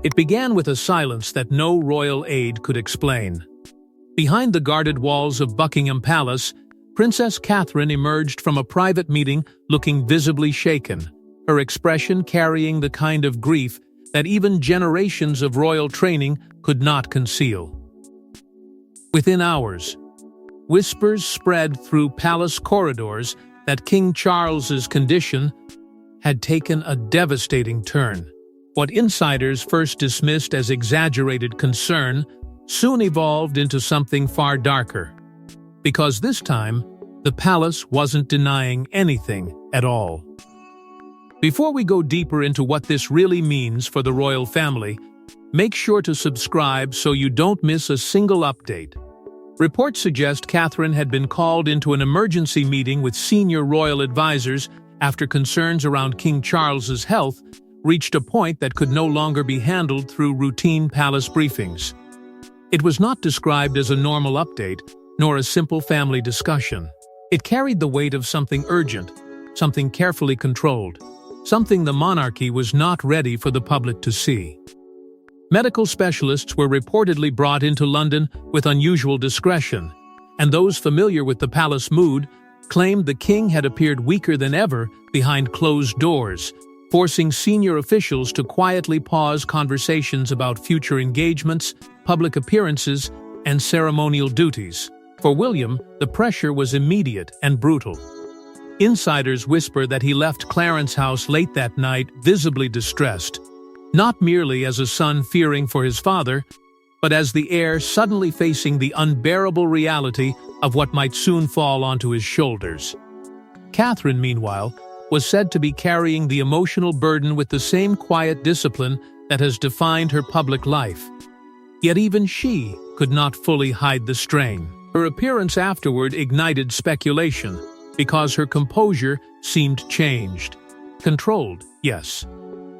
It began with a silence that no royal aide could explain. Behind the guarded walls of Buckingham Palace, Princess Catherine emerged from a private meeting looking visibly shaken, her expression carrying the kind of grief that even generations of royal training could not conceal. Within hours, whispers spread through palace corridors that King Charles's condition had taken a devastating turn. What insiders first dismissed as exaggerated concern soon evolved into something far darker. Because this time, the palace wasn't denying anything at all. Before we go deeper into what this really means for the royal family, make sure to subscribe so you don't miss a single update. Reports suggest Catherine had been called into an emergency meeting with senior royal advisors after concerns around King Charles's health reached a point that could no longer be handled through routine palace briefings. It was not described as a normal update, nor a simple family discussion. It carried the weight of something urgent, something carefully controlled, something the monarchy was not ready for the public to see. Medical specialists were reportedly brought into London with unusual discretion, and those familiar with the palace mood claimed the king had appeared weaker than ever behind closed doors, forcing senior officials to quietly pause conversations about future engagements, public appearances, and ceremonial duties. For William, the pressure was immediate and brutal. Insiders whisper that he left Clarence House late that night visibly distressed, not merely as a son fearing for his father, but as the heir suddenly facing the unbearable reality of what might soon fall onto his shoulders. Catherine, meanwhile, was said to be carrying the emotional burden with the same quiet discipline that has defined her public life. Yet even she could not fully hide the strain. Her appearance afterward ignited speculation, because her composure seemed changed. Controlled, yes.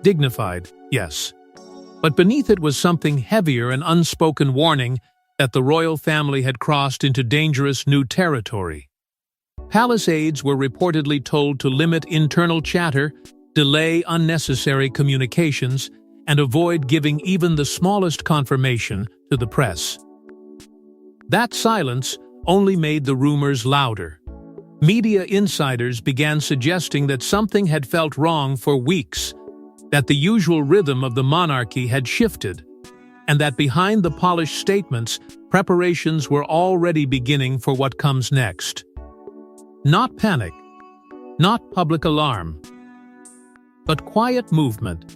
Dignified, yes. But beneath it was something heavier, an unspoken warning that the royal family had crossed into dangerous new territory. Palace aides were reportedly told to limit internal chatter, delay unnecessary communications, and avoid giving even the smallest confirmation to the press. That silence only made the rumors louder. Media insiders began suggesting that something had felt wrong for weeks, that the usual rhythm of the monarchy had shifted, and that behind the polished statements, preparations were already beginning for what comes next. Not panic, not public alarm, but quiet movement,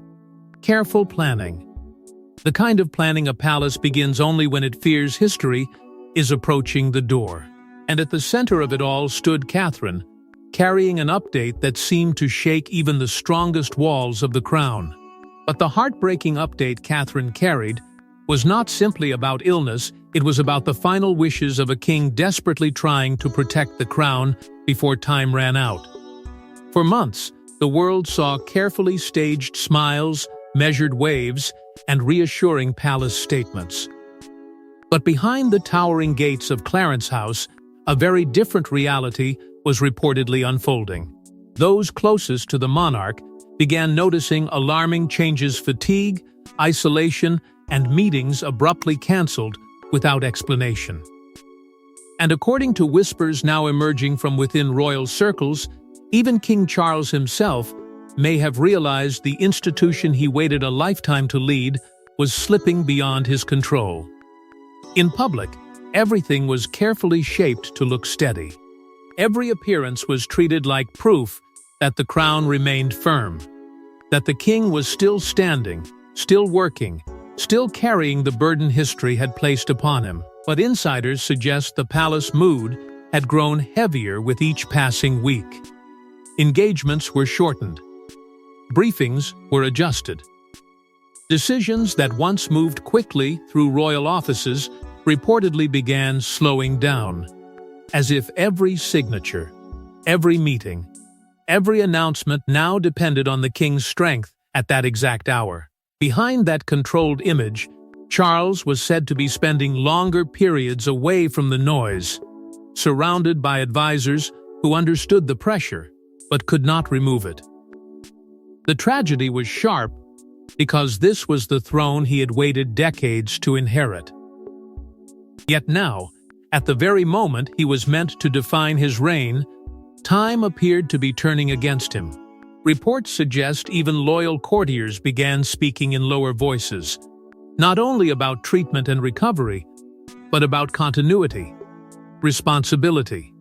careful planning. The kind of planning a palace begins only when it fears history is approaching the door. And at the center of it all stood Catherine, carrying an update that seemed to shake even the strongest walls of the crown. But the heartbreaking update Catherine carried was not simply about illness, it was about the final wishes of a king desperately trying to protect the crown before time ran out. For months, the world saw carefully staged smiles, measured waves, and reassuring palace statements. But behind the towering gates of Clarence House, a very different reality was reportedly unfolding. Those closest to the monarch began noticing alarming changes: fatigue, isolation, and meetings abruptly cancelled without explanation. And according to whispers now emerging from within royal circles, even King Charles himself may have realized the institution he waited a lifetime to lead was slipping beyond his control. In public, everything was carefully shaped to look steady. Every appearance was treated like proof that the crown remained firm, that the king was still standing, still working, still carrying the burden history had placed upon him. But insiders suggest the palace mood had grown heavier with each passing week. Engagements were shortened. Briefings were adjusted. Decisions that once moved quickly through royal offices reportedly began slowing down, as if every signature, every meeting, every announcement now depended on the king's strength at that exact hour. Behind that controlled image, Charles was said to be spending longer periods away from the noise, surrounded by advisors who understood the pressure but could not remove it. The tragedy was sharp because this was the throne he had waited decades to inherit. Yet now, at the very moment he was meant to define his reign, time appeared to be turning against him. Reports suggest even loyal courtiers began speaking in lower voices, not only about treatment and recovery, but about continuity, responsibility,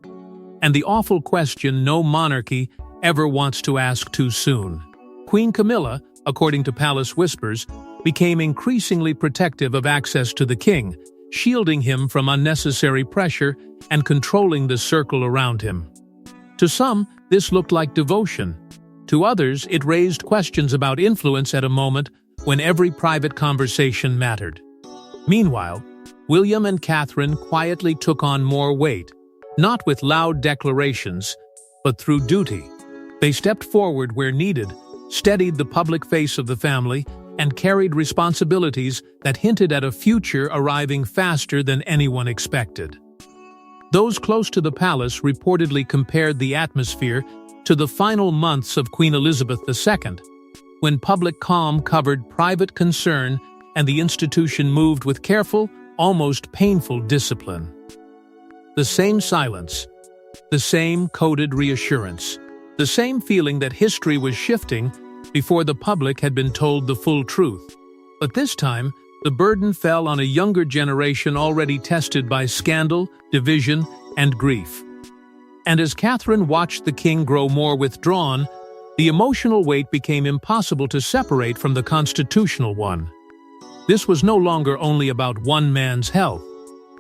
and the awful question no monarchy ever wants to ask too soon. Queen Camilla, according to palace whispers, became increasingly protective of access to the king, shielding him from unnecessary pressure and controlling the circle around him. To some, this looked like devotion. To others, it raised questions about influence at a moment when every private conversation mattered. Meanwhile, William and Catherine quietly took on more weight, not with loud declarations, but through duty. They stepped forward where needed, steadied the public face of the family, and carried responsibilities that hinted at a future arriving faster than anyone expected. Those close to the palace reportedly compared the atmosphere to the final months of Queen Elizabeth II, when public calm covered private concern and the institution moved with careful, almost painful discipline. The same silence, the same coded reassurance, the same feeling that history was shifting before the public had been told the full truth. But this time, the burden fell on a younger generation already tested by scandal, division, and grief. And as Catherine watched the king grow more withdrawn, the emotional weight became impossible to separate from the constitutional one. This was no longer only about one man's health.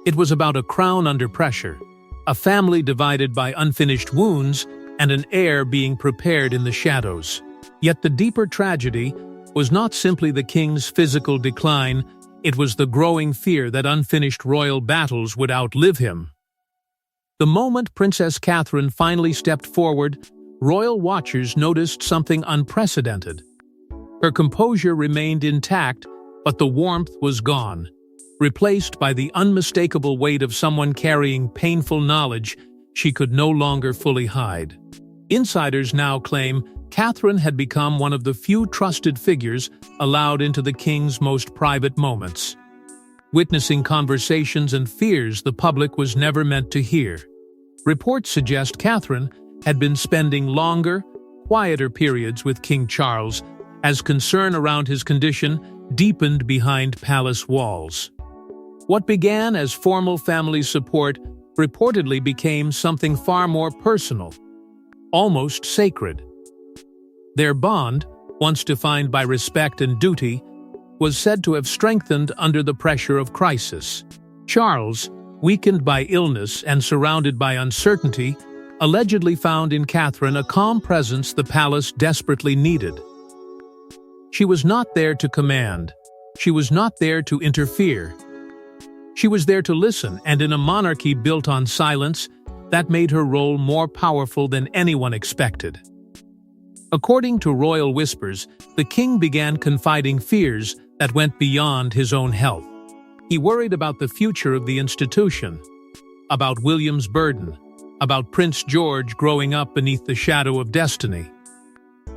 It was about a crown under pressure, a family divided by unfinished wounds, and an heir being prepared in the shadows. Yet the deeper tragedy was not simply the king's physical decline, it was the growing fear that unfinished royal battles would outlive him. The moment Princess Catherine finally stepped forward, royal watchers noticed something unprecedented. Her composure remained intact, but the warmth was gone, replaced by the unmistakable weight of someone carrying painful knowledge she could no longer fully hide. Insiders now claim Catherine had become one of the few trusted figures allowed into the king's most private moments, witnessing conversations and fears the public was never meant to hear. Reports suggest Catherine had been spending longer, quieter periods with King Charles as concern around his condition deepened behind palace walls. What began as formal family support reportedly became something far more personal, almost sacred. Their bond, once defined by respect and duty, was said to have strengthened under the pressure of crisis. Charles, weakened by illness and surrounded by uncertainty, allegedly found in Catherine a calm presence the palace desperately needed. She was not there to command. She was not there to interfere. She was there to listen, and in a monarchy built on silence, that made her role more powerful than anyone expected. According to royal whispers, the king began confiding fears that went beyond his own health. He worried about the future of the institution, about William's burden, about Prince George growing up beneath the shadow of destiny,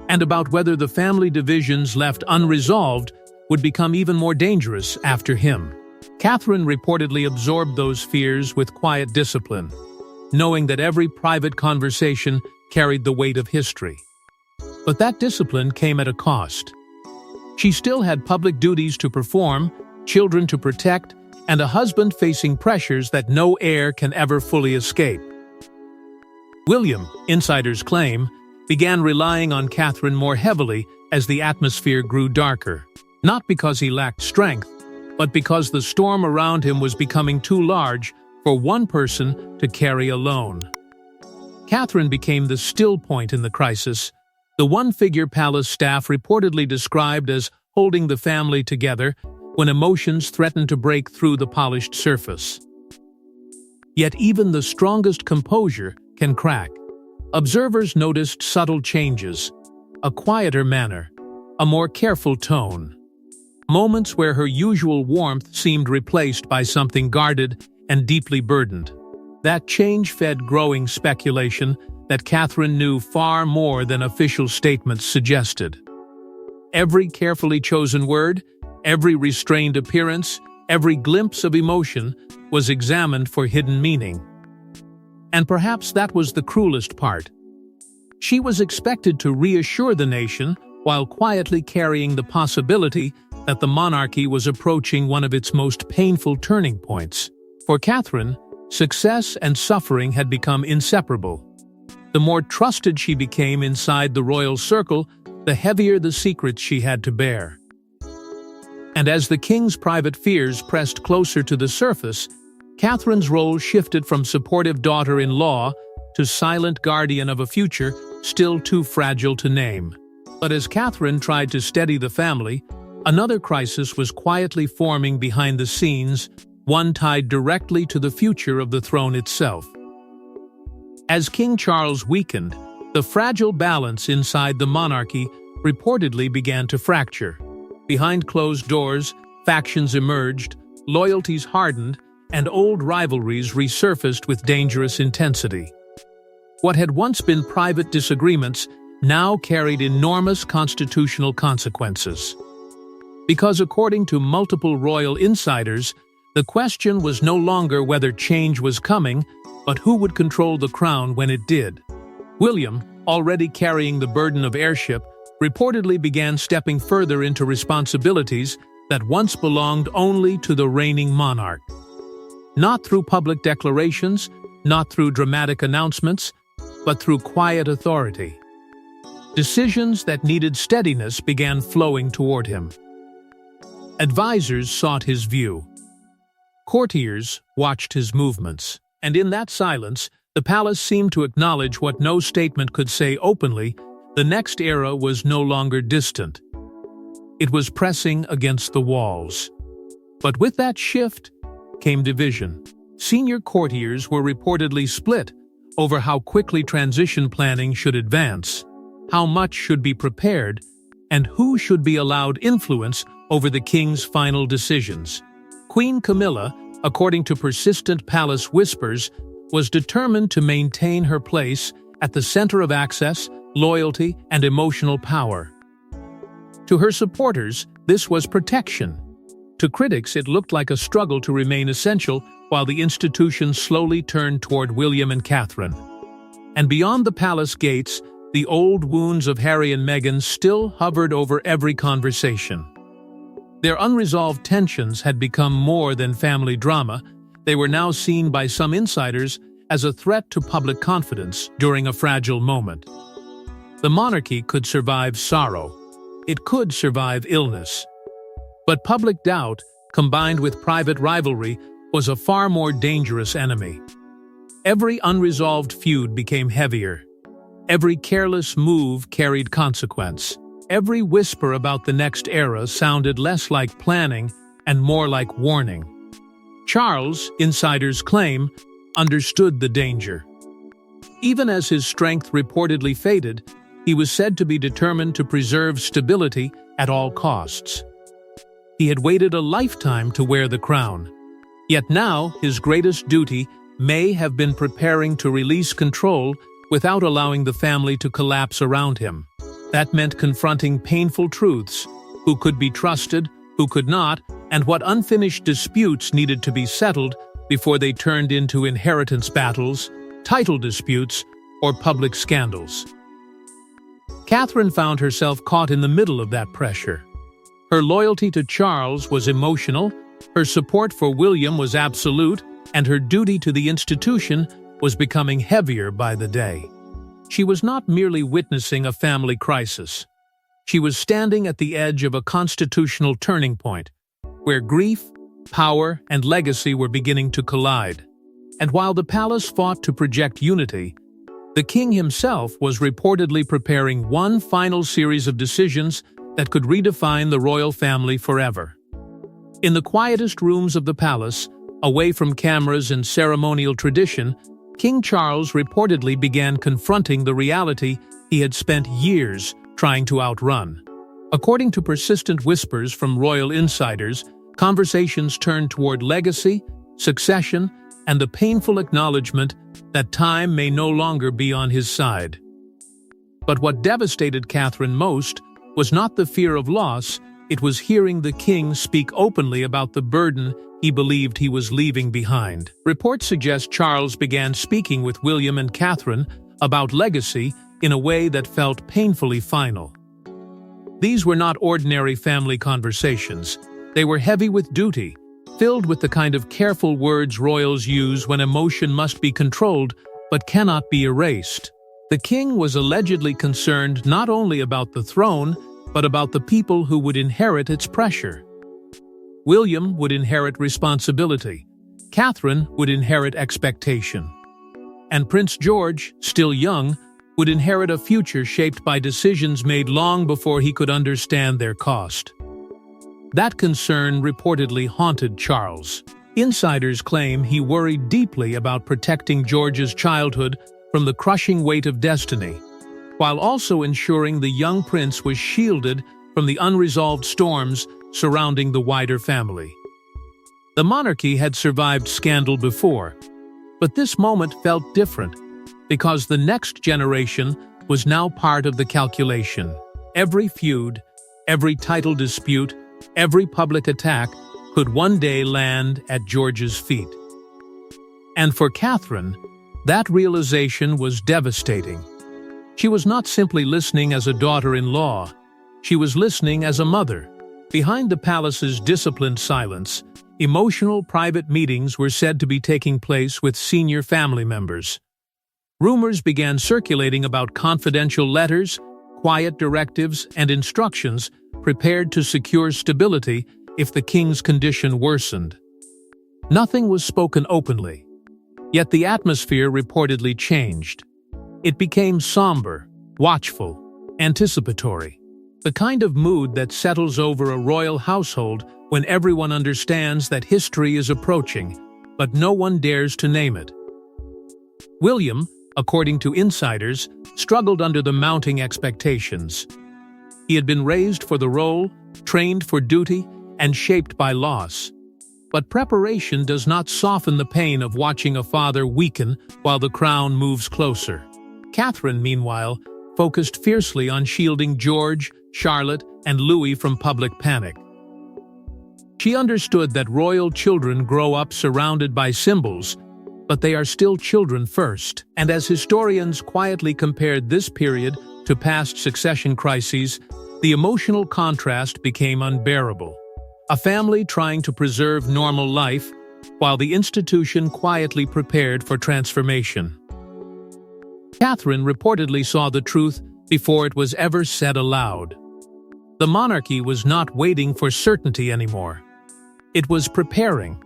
and about whether the family divisions left unresolved would become even more dangerous after him. Catherine reportedly absorbed those fears with quiet discipline, knowing that every private conversation carried the weight of history. But that discipline came at a cost. She still had public duties to perform, children to protect, and a husband facing pressures that no heir can ever fully escape. William, insiders claim, began relying on Catherine more heavily as the atmosphere grew darker, not because he lacked strength, but because the storm around him was becoming too large for one person to carry alone. Catherine became the still point in the crisis, the one-figure palace staff reportedly described as holding the family together when emotions threatened to break through the polished surface. Yet even the strongest composure can crack. Observers noticed subtle changes, a quieter manner, a more careful tone. Moments where her usual warmth seemed replaced by something guarded and deeply burdened. That change fed growing speculation that Catherine knew far more than official statements suggested. Every carefully chosen word, every restrained appearance, every glimpse of emotion was examined for hidden meaning. And perhaps that was the cruelest part. She was expected to reassure the nation while quietly carrying the possibility that the monarchy was approaching one of its most painful turning points. For Catherine, success and suffering had become inseparable. The more trusted she became inside the royal circle, the heavier the secrets she had to bear. And as the king's private fears pressed closer to the surface, Catherine's role shifted from supportive daughter-in-law to silent guardian of a future still too fragile to name. But as Catherine tried to steady the family, another crisis was quietly forming behind the scenes, one tied directly to the future of the throne itself. As King Charles weakened, the fragile balance inside the monarchy reportedly began to fracture. Behind closed doors, factions emerged, loyalties hardened, and old rivalries resurfaced with dangerous intensity. What had once been private disagreements now carried enormous constitutional consequences. Because according to multiple royal insiders, the question was no longer whether change was coming, but who would control the crown when it did. William, already carrying the burden of heirship, reportedly began stepping further into responsibilities that once belonged only to the reigning monarch. Not through public declarations, not through dramatic announcements, but through quiet authority. Decisions that needed steadiness began flowing toward him. Advisors sought his view. Courtiers watched his movements, and in that silence, the palace seemed to acknowledge what no statement could say openly: the next era was no longer distant. It was pressing against the walls. But with that shift came division. Senior courtiers were reportedly split over how quickly transition planning should advance, how much should be prepared, and who should be allowed influence over the king's final decisions. Queen Camilla, according to persistent palace whispers, was determined to maintain her place at the center of access, loyalty, and emotional power. To her supporters, this was protection. To critics, it looked like a struggle to remain essential while the institution slowly turned toward William and Catherine. And beyond the palace gates, the old wounds of Harry and Meghan still hovered over every conversation. Their unresolved tensions had become more than family drama. They were now seen by some insiders as a threat to public confidence during a fragile moment. The monarchy could survive sorrow. It could survive illness. But public doubt, combined with private rivalry, was a far more dangerous enemy. Every unresolved feud became heavier. Every careless move carried consequence. Every whisper about the next era sounded less like planning and more like warning. Charles, insiders claim, understood the danger. Even as his strength reportedly faded, he was said to be determined to preserve stability at all costs. He had waited a lifetime to wear the crown. Yet now, his greatest duty may have been preparing to release control without allowing the family to collapse around him. That meant confronting painful truths: who could be trusted, who could not, and what unfinished disputes needed to be settled before they turned into inheritance battles, title disputes, or public scandals. Catherine found herself caught in the middle of that pressure. Her loyalty to Charles was emotional, her support for William was absolute, and her duty to the institution was becoming heavier by the day. She was not merely witnessing a family crisis. She was standing at the edge of a constitutional turning point, where grief, power, and legacy were beginning to collide. And while the palace fought to project unity, the king himself was reportedly preparing one final series of decisions that could redefine the royal family forever. In the quietest rooms of the palace, away from cameras and ceremonial tradition, King Charles reportedly began confronting the reality he had spent years trying to outrun. According to persistent whispers from royal insiders, conversations turned toward legacy, succession, and the painful acknowledgement that time may no longer be on his side. But what devastated Catherine most was not the fear of loss, it was hearing the king speak openly about the burden he believed he was leaving behind. Reports suggest Charles began speaking with William and Catherine about legacy in a way that felt painfully final. These were not ordinary family conversations. They were heavy with duty, filled with the kind of careful words royals use when emotion must be controlled but cannot be erased. The king was allegedly concerned not only about the throne, but about the people who would inherit its pressure. William would inherit responsibility. Catherine would inherit expectation. And Prince George, still young, would inherit a future shaped by decisions made long before he could understand their cost. That concern reportedly haunted Charles. Insiders claim he worried deeply about protecting George's childhood from the crushing weight of destiny, while also ensuring the young prince was shielded from the unresolved storms surrounding the wider family. The monarchy had survived scandal before, but this moment felt different because the next generation was now part of the calculation. Every feud, every title dispute, every public attack could one day land at George's feet. And for Catherine, that realization was devastating. She was not simply listening as a daughter-in-law, she was listening as a mother. Behind the palace's disciplined silence, emotional private meetings were said to be taking place with senior family members. Rumors began circulating about confidential letters, quiet directives, and instructions prepared to secure stability if the king's condition worsened. Nothing was spoken openly, yet the atmosphere reportedly changed. It became somber, watchful, anticipatory, the kind of mood that settles over a royal household when everyone understands that history is approaching, but no one dares to name it. William, according to insiders, struggled under the mounting expectations. He had been raised for the role, trained for duty, and shaped by loss. But preparation does not soften the pain of watching a father weaken while the crown moves closer. Catherine, meanwhile, focused fiercely on shielding George, Charlotte, and Louis from public panic. She understood that royal children grow up surrounded by symbols, but they are still children first. And as historians quietly compared this period to past succession crises, the emotional contrast became unbearable. A family trying to preserve normal life, while the institution quietly prepared for transformation. Catherine reportedly saw the truth before it was ever said aloud. The monarchy was not waiting for certainty anymore. It was preparing.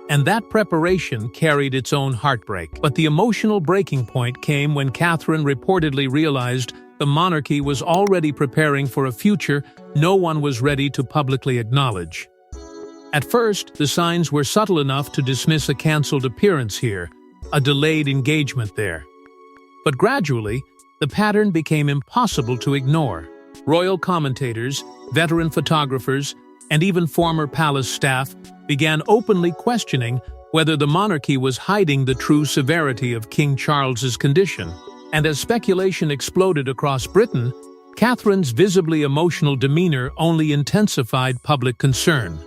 And that preparation carried its own heartbreak. But the emotional breaking point came when Catherine reportedly realized the monarchy was already preparing for a future no one was ready to publicly acknowledge. At first, the signs were subtle enough to dismiss a cancelled appearance here, a delayed engagement there. But gradually, the pattern became impossible to ignore. Royal commentators, veteran photographers, and even former palace staff began openly questioning whether the monarchy was hiding the true severity of King Charles's condition. And as speculation exploded across Britain, Catherine's visibly emotional demeanor only intensified public concern.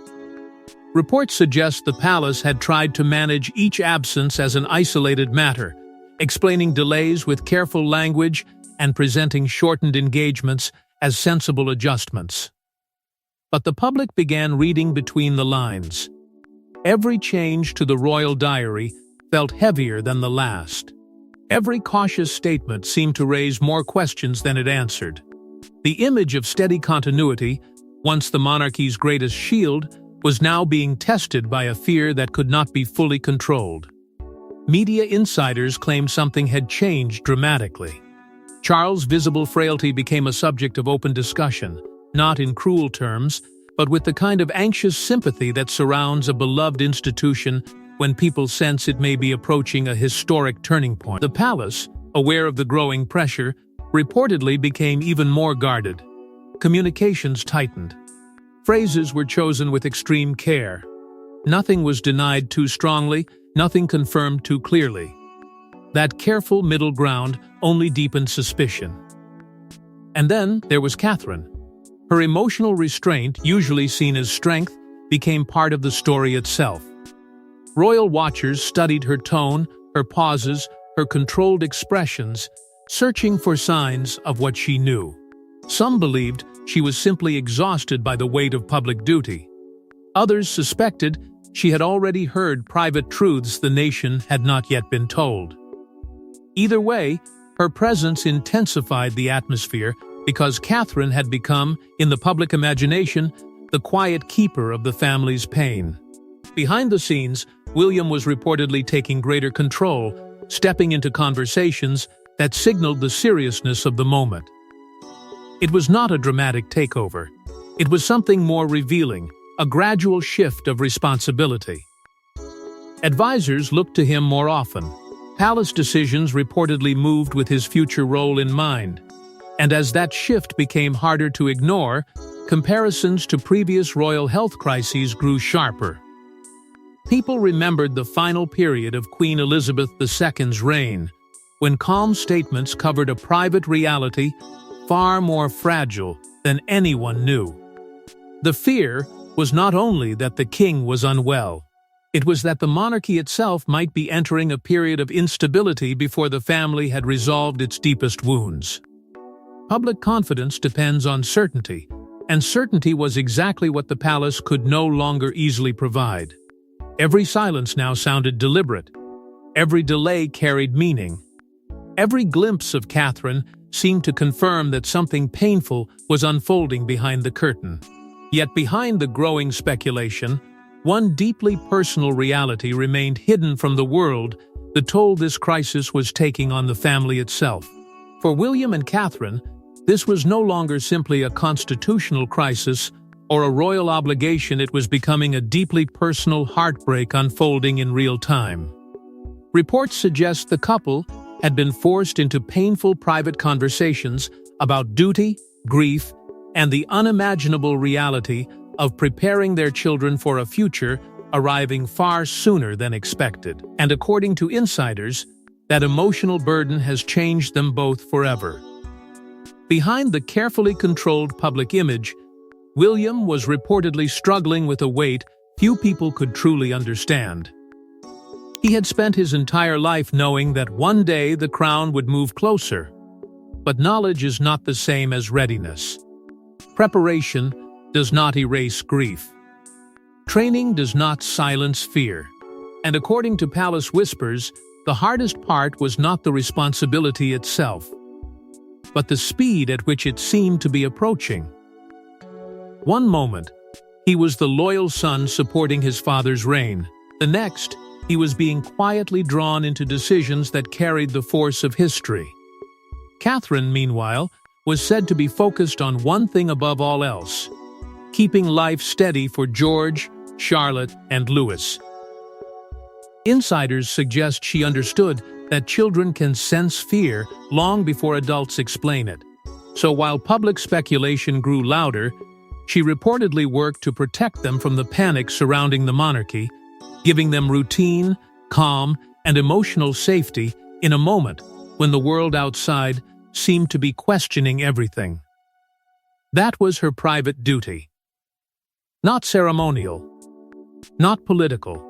Reports suggest the palace had tried to manage each absence as an isolated matter, explaining delays with careful language and presenting shortened engagements as sensible adjustments. But the public began reading between the lines. Every change to the royal diary felt heavier than the last. Every cautious statement seemed to raise more questions than it answered. The image of steady continuity, once the monarchy's greatest shield, was now being tested by a fear that could not be fully controlled. Media insiders claimed something had changed dramatically. Charles' visible frailty became a subject of open discussion, not in cruel terms, but with the kind of anxious sympathy that surrounds a beloved institution when people sense it may be approaching a historic turning point. The palace, aware of the growing pressure, reportedly became even more guarded. Communications tightened. Phrases were chosen with extreme care. Nothing was denied too strongly, nothing confirmed too clearly. That careful middle ground only deepened suspicion. And then there was Catherine. Her emotional restraint, usually seen as strength, became part of the story itself. Royal watchers studied her tone, her pauses, her controlled expressions, searching for signs of what she knew. Some believed she was simply exhausted by the weight of public duty. Others suspected she had already heard private truths the nation had not yet been told. Either way, her presence intensified the atmosphere because Catherine had become, in the public imagination, the quiet keeper of the family's pain. Behind the scenes, William was reportedly taking greater control, stepping into conversations that signaled the seriousness of the moment. It was not a dramatic takeover. It was something more revealing, a gradual shift of responsibility. Advisors looked to him more often. Palace decisions reportedly moved with his future role in mind. And as that shift became harder to ignore, comparisons to previous royal health crises grew sharper. People remembered the final period of Queen Elizabeth II's reign, when calm statements covered a private reality far more fragile than anyone knew. The fear was not only that the king was unwell, it was that the monarchy itself might be entering a period of instability before the family had resolved its deepest wounds. Public confidence depends on certainty, and certainty was exactly what the palace could no longer easily provide. Every silence now sounded deliberate. Every delay carried meaning. Every glimpse of Catherine seemed to confirm that something painful was unfolding behind the curtain. Yet behind the growing speculation, one deeply personal reality remained hidden from the world, the toll this crisis was taking on the family itself. For William and Catherine, this was no longer simply a constitutional crisis or a royal obligation. It was becoming a deeply personal heartbreak unfolding in real time. Reports suggest the couple had been forced into painful private conversations about duty, grief, and the unimaginable reality of preparing their children for a future arriving far sooner than expected. And according to insiders, that emotional burden has changed them both forever. Behind the carefully controlled public image, William was reportedly struggling with a weight few people could truly understand. He had spent his entire life knowing that one day the crown would move closer. But knowledge is not the same as readiness. Preparation does not erase grief. Training does not silence fear. And according to palace whispers, the hardest part was not the responsibility itself, but the speed at which it seemed to be approaching. One moment, he was the loyal son supporting his father's reign. The next, he was being quietly drawn into decisions that carried the force of history. Catherine, meanwhile, was said to be focused on one thing above all else: keeping life steady for George, Charlotte, and Louis. Insiders suggest she understood that children can sense fear long before adults explain it. So while public speculation grew louder, she reportedly worked to protect them from the panic surrounding the monarchy, giving them routine, calm, and emotional safety in a moment when the world outside seemed to be questioning everything. That was her private duty. Not ceremonial, not political,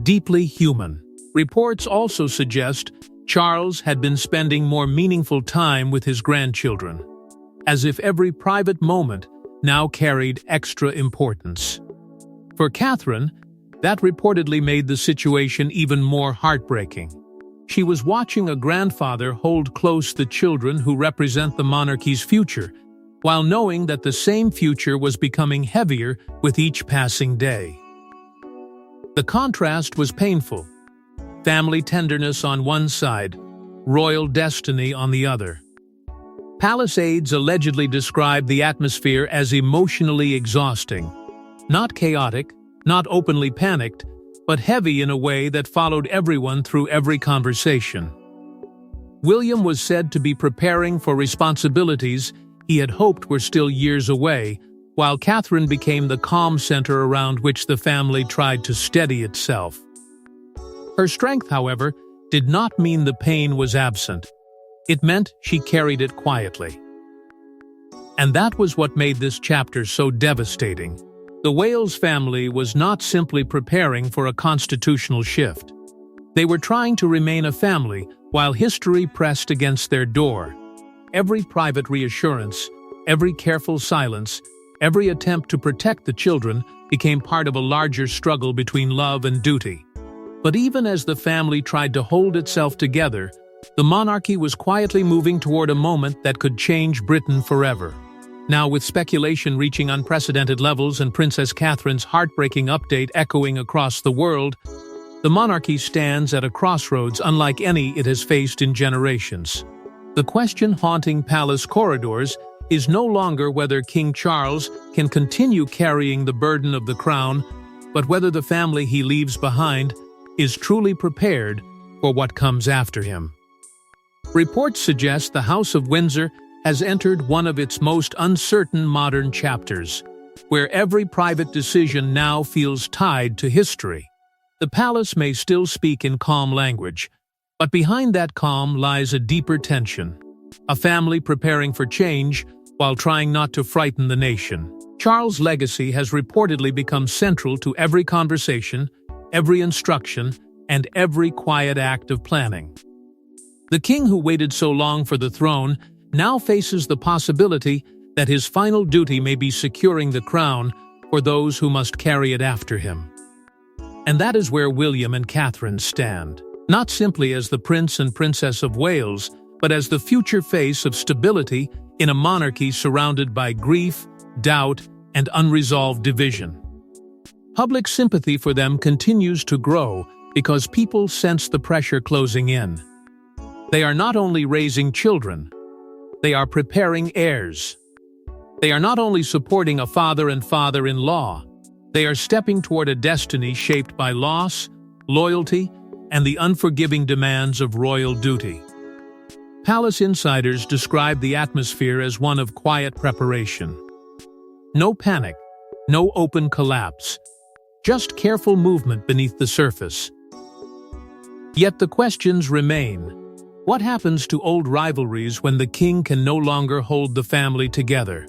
deeply human. Reports also suggest Charles had been spending more meaningful time with his grandchildren, as if every private moment now carried extra importance. For Catherine, that reportedly made the situation even more heartbreaking. She was watching a grandfather hold close the children who represent the monarchy's future, while knowing that the same future was becoming heavier with each passing day. The contrast was painful. Family tenderness on one side, royal destiny on the other. Palace aides allegedly described the atmosphere as emotionally exhausting. Not chaotic, not openly panicked, but heavy in a way that followed everyone through every conversation. William was said to be preparing for responsibilities he had hoped were still years away, while Catherine became the calm center around which the family tried to steady itself. Her strength, however, did not mean the pain was absent. It meant she carried it quietly. And that was what made this chapter so devastating. The Wales family was not simply preparing for a constitutional shift. They were trying to remain a family while history pressed against their door. Every private reassurance, every careful silence, every attempt to protect the children became part of a larger struggle between love and duty. But even as the family tried to hold itself together, the monarchy was quietly moving toward a moment that could change Britain forever. Now, with speculation reaching unprecedented levels and Princess Catherine's heartbreaking update echoing across the world, the monarchy stands at a crossroads unlike any it has faced in generations. The question haunting palace corridors is no longer whether King Charles can continue carrying the burden of the crown, but whether the family he leaves behind is truly prepared for what comes after him. Reports suggest the House of Windsor has entered one of its most uncertain modern chapters, where every private decision now feels tied to history. The palace may still speak in calm language, but behind that calm lies a deeper tension. A family preparing for change while trying not to frighten the nation. Charles' legacy has reportedly become central to every conversation, every instruction, and every quiet act of planning. The king who waited so long for the throne now faces the possibility that his final duty may be securing the crown for those who must carry it after him. And that is where William and Catherine stand, not simply as the Prince and Princess of Wales, but as the future face of stability in a monarchy surrounded by grief, doubt, and unresolved division. Public sympathy for them continues to grow because people sense the pressure closing in. They are not only raising children, they are preparing heirs. They are not only supporting a father and father-in-law, they are stepping toward a destiny shaped by loss, loyalty, and the unforgiving demands of royal duty. Palace insiders describe the atmosphere as one of quiet preparation. No panic, no open collapse, just careful movement beneath the surface. Yet the questions remain. What happens to old rivalries when the king can no longer hold the family together?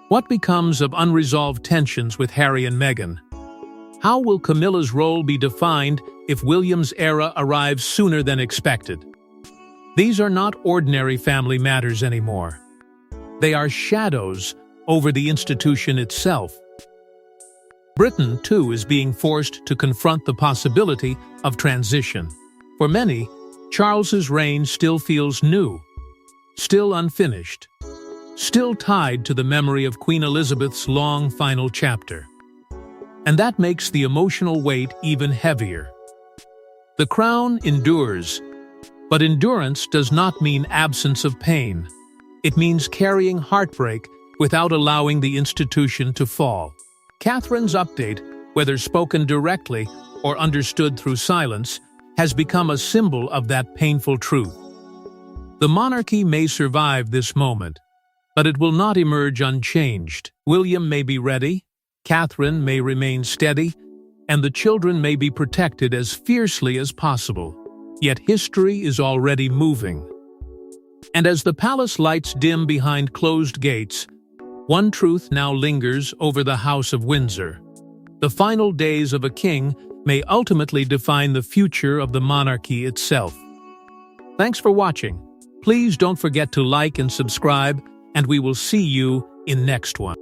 What becomes of unresolved tensions with Harry and Meghan? How will Camilla's role be defined if William's era arrives sooner than expected? These are not ordinary family matters anymore. They are shadows over the institution itself. Britain, too, is being forced to confront the possibility of transition. For many, Charles's reign still feels new, still unfinished, still tied to the memory of Queen Elizabeth's long final chapter. And that makes the emotional weight even heavier. The crown endures, but endurance does not mean absence of pain. It means carrying heartbreak without allowing the institution to fall. Catherine's update, whether spoken directly or understood through silence, has become a symbol of that painful truth. The monarchy may survive this moment, but it will not emerge unchanged. William may be ready, Catherine may remain steady, and the children may be protected as fiercely as possible. Yet history is already moving. And as the palace lights dim behind closed gates, one truth now lingers over the House of Windsor. The final days of a king may ultimately define the future of the monarchy itself. Thanks for watching. Please don't forget to like and subscribe, and we will see you in next one.